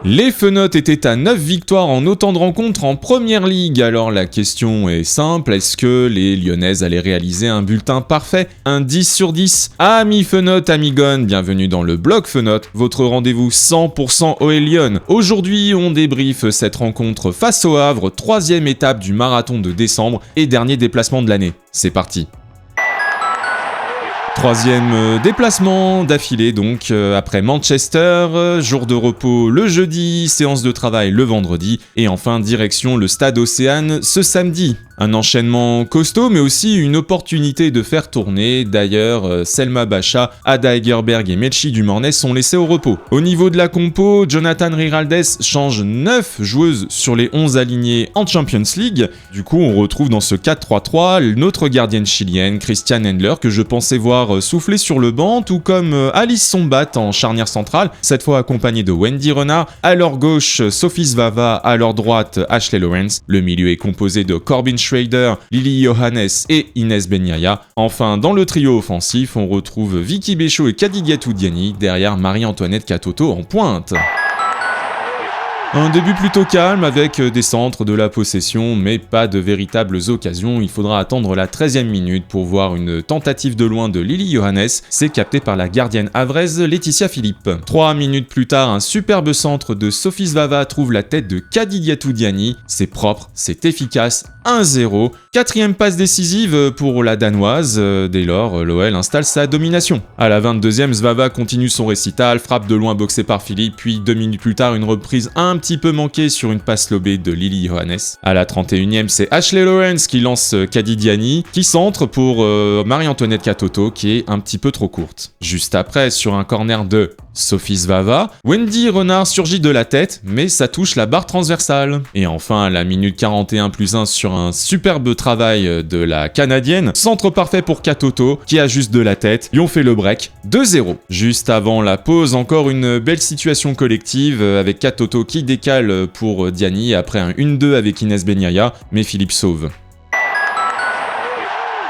Les Fenotes étaient à 9 victoires en autant de rencontres en Première Ligue, alors la question est simple, est-ce que les Lyonnaises allaient réaliser un bulletin parfait? Un 10 sur 10? Amis Fenotes, amis Gone, bienvenue dans le blog Fenotes, votre rendez-vous 100% OL Lyon. Aujourd'hui, on débriefe cette rencontre face au Havre, 3e étape du marathon de décembre et dernier déplacement de l'année. C'est parti. Troisième déplacement d'affilée donc après Manchester, jour de repos le jeudi, séance de travail le vendredi et enfin direction le stade Océane ce samedi. Un enchaînement costaud mais aussi une opportunité de faire tourner. D'ailleurs, Selma Bacha, Ada Egerberg et Melchi Dumornay sont laissés au repos. Au niveau de la compo, Jonathan Riraldes change 9 joueuses sur les 11 alignées en Champions League. Du coup, on retrouve dans ce 4-3-3 notre gardienne chilienne, Christiane Endler, que je pensais voir souffler sur le banc, tout comme Alice Sombat en charnière centrale, cette fois accompagnée de Wendy Renard. À leur gauche, Sophie Svava, à leur droite, Ashley Lawrence. Le milieu est composé de Corbin Schrader, Lily Johannes et Inès Benyaya. Enfin, dans le trio offensif, on retrouve Vicky Béchaud et Kadidiatou Diani, derrière Marie-Antoinette Katoto en pointe. Un début plutôt calme avec des centres, de la possession, mais pas de véritables occasions. Il faudra attendre la 13e minute pour voir une tentative de loin de Lily Johannes. C'est capté par la gardienne havraise Laetitia Philippe. 3 minutes plus tard, un superbe centre de Sophie Svava trouve la tête de Kadidiatou Diani. C'est propre, c'est efficace, 1-0. 4e passe décisive pour la Danoise. Dès lors, l'OL installe sa domination. À la 22e, Svava continue son récital, frappe de loin boxée par Philippe, puis 2 minutes plus tard, une reprise un petit peu manquée sur une passe lobée de Lily Johannes. À la 31e, c'est Ashley Lawrence qui lance Kadidiani, qui centre pour Marie-Antoinette Katoto, qui est un petit peu trop courte. Juste après, sur un corner de Sophie Svava, Wendy Renard surgit de la tête, mais ça touche la barre transversale. Et enfin, à la minute 41 plus 1 sur un superbe travail de la Canadienne, centre parfait pour Katoto, qui ajuste de la tête, et on fait le break, 2-0. Juste avant la pause, encore une belle situation collective, avec Katoto qui décale pour Diani après un 1-2 avec Inès Benyaya, mais Philippe sauve.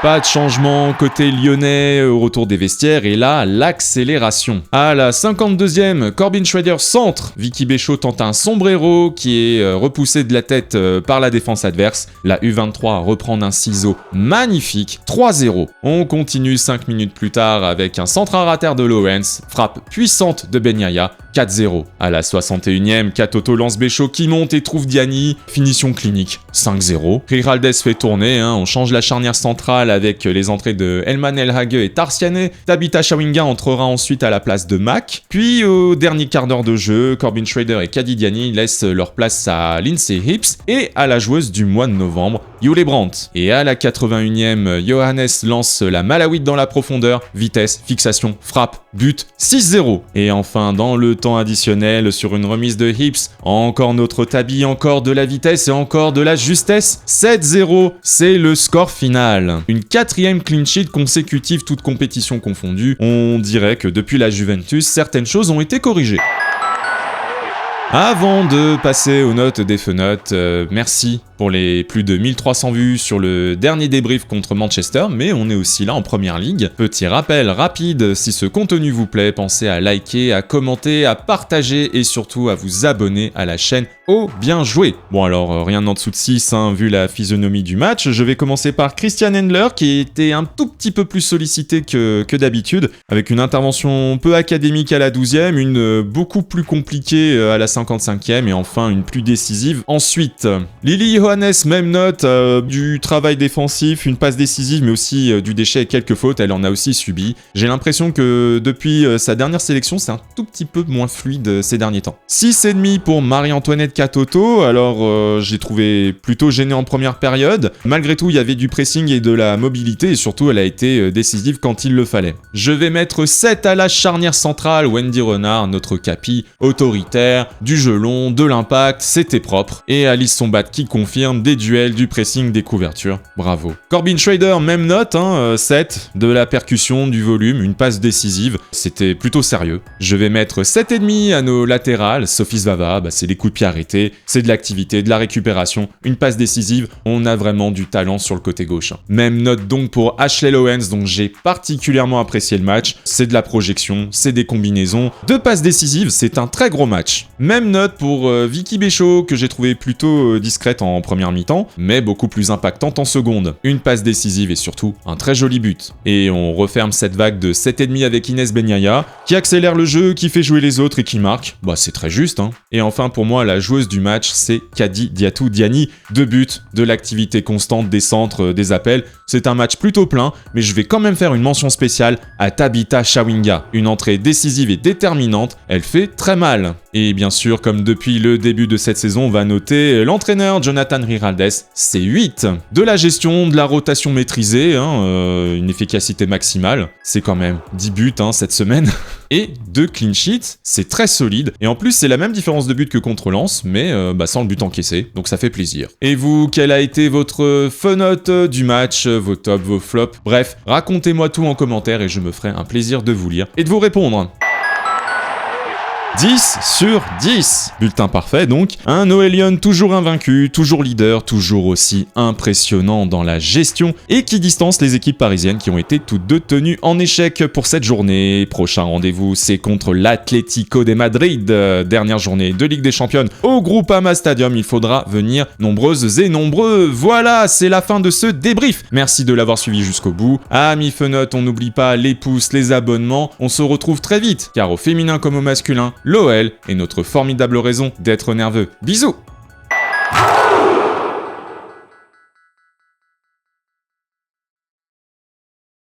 Pas de changement côté lyonnais au retour des vestiaires et là, l'accélération. À la 52e, Corbin Schrader centre. Vicky Béchaud tente un sombrero qui est repoussé de la tête par la défense adverse. La U23 reprend un ciseau magnifique, 3-0. On continue 5 minutes plus tard avec un centre à rater de Lawrence, frappe puissante de Benyaya, 4-0. À la 61e, Katoto lance Béchaud qui monte et trouve Diani, finition clinique, 5-0. Riraldes fait tourner, on change la charnière centrale avec les entrées de Elman Elhage et Tarsiane. Tabitha Chawinga entrera ensuite à la place de Mac. Puis au dernier quart d'heure de jeu, Corbin Schrader et Kadidiani laissent leur place à Lindsay Hips et à la joueuse du mois de novembre, Yule Brandt. Et à la 81e, Johannes lance la Malawite dans la profondeur, vitesse, fixation, frappe, but, 6-0. Et enfin, dans le temps additionnel, sur une remise de Hips, encore notre Tabi, encore de la vitesse et encore de la justesse, 7-0, c'est le score final. Une 4e clean sheet consécutive, toutes compétitions confondues. On dirait que depuis la Juventus, certaines choses ont été corrigées. Avant de passer aux notes des Fenotes, merci pour les plus de 1300 vues sur le dernier débrief contre Manchester, mais on est aussi là en Première Ligue. Petit rappel rapide, si ce contenu vous plaît, pensez à liker, à commenter, à partager et surtout à vous abonner à la chaîne Oh bien joué. Bon alors, rien en dessous de 6, vu la physionomie du match. Je vais commencer par Christiane Endler, qui était un tout petit peu plus sollicité que d'habitude, avec une intervention peu académique à la 12e, une beaucoup plus compliquée à la 55e et enfin une plus décisive. Ensuite, Lily Johannes, même note, du travail défensif, une passe décisive mais aussi du déchet et quelques fautes, elle en a aussi subi. J'ai l'impression que depuis sa dernière sélection, c'est un tout petit peu moins fluide ces derniers temps. 6,5 pour Marie-Antoinette Katoto, alors j'ai trouvé plutôt gêné en première période. Malgré tout, il y avait du pressing et de la mobilité et surtout elle a été décisive quand il le fallait. Je vais mettre 7 à la charnière centrale, Wendy Renard, notre capi, autoritaire, du jeu long, de l'impact, c'était propre. Et Alice Sombat qui confirme des duels, du pressing, des couvertures, bravo. Corbin Schrader, même note, 7, de la percussion, du volume, une passe décisive, c'était plutôt sérieux. Je vais mettre 7,5 à nos latérales, Sophie Svava, c'est les coups de pied arrêtés, régularité, c'est de l'activité, de la récupération, une passe décisive, on a vraiment du talent sur le côté gauche. Même note donc pour Ashley Owens, dont j'ai particulièrement apprécié le match, c'est de la projection, c'est des combinaisons, 2 passes décisives, c'est un très gros match. Même note pour Vicky Béchaud, que j'ai trouvé plutôt discrète en première mi-temps, mais beaucoup plus impactante en seconde. Une passe décisive et surtout un très joli but. Et on referme cette vague de 7,5 avec Inès Benyaya, qui accélère le jeu, qui fait jouer les autres et qui marque. Bah c'est très juste, hein. Et enfin pour moi, la joueuse du match, c'est Kadi Diatou Diani. 2 buts, de l'activité constante, des centres, des appels. C'est un match plutôt plein, mais je vais quand même faire une mention spéciale à Tabitha Chawinga. Une entrée décisive et déterminante, elle fait très mal. Et bien sûr, comme depuis le début de cette saison, on va noter l'entraîneur Jonathan Riraldes, c'est 8. De la gestion, de la rotation maîtrisée, une efficacité maximale, c'est quand même 10 buts cette semaine. Et 2 clean sheets, c'est très solide. Et en plus, c'est la même différence de but que contre Lens, mais sans le but encaissé, donc ça fait plaisir. Et vous, quelle a été votre fun-note du match, vos tops, vos flops? Bref, racontez-moi tout en commentaire et je me ferai un plaisir de vous lire et de vous répondre. 10 sur 10. Bulletin parfait donc. Un Noélion toujours invaincu, toujours leader, toujours aussi impressionnant dans la gestion et qui distance les équipes parisiennes qui ont été toutes deux tenues en échec pour cette journée. Prochain rendez-vous, c'est contre l'Atlético de Madrid. Dernière journée de Ligue des Champions au Groupama Stadium. Il faudra venir nombreuses et nombreux. Voilà, c'est la fin de ce débrief. Merci de l'avoir suivi jusqu'au bout. Amis Fenotes, on n'oublie pas les pouces, les abonnements. On se retrouve très vite car au féminin comme au masculin, l'OL est notre formidable raison d'être nerveux. Bisous!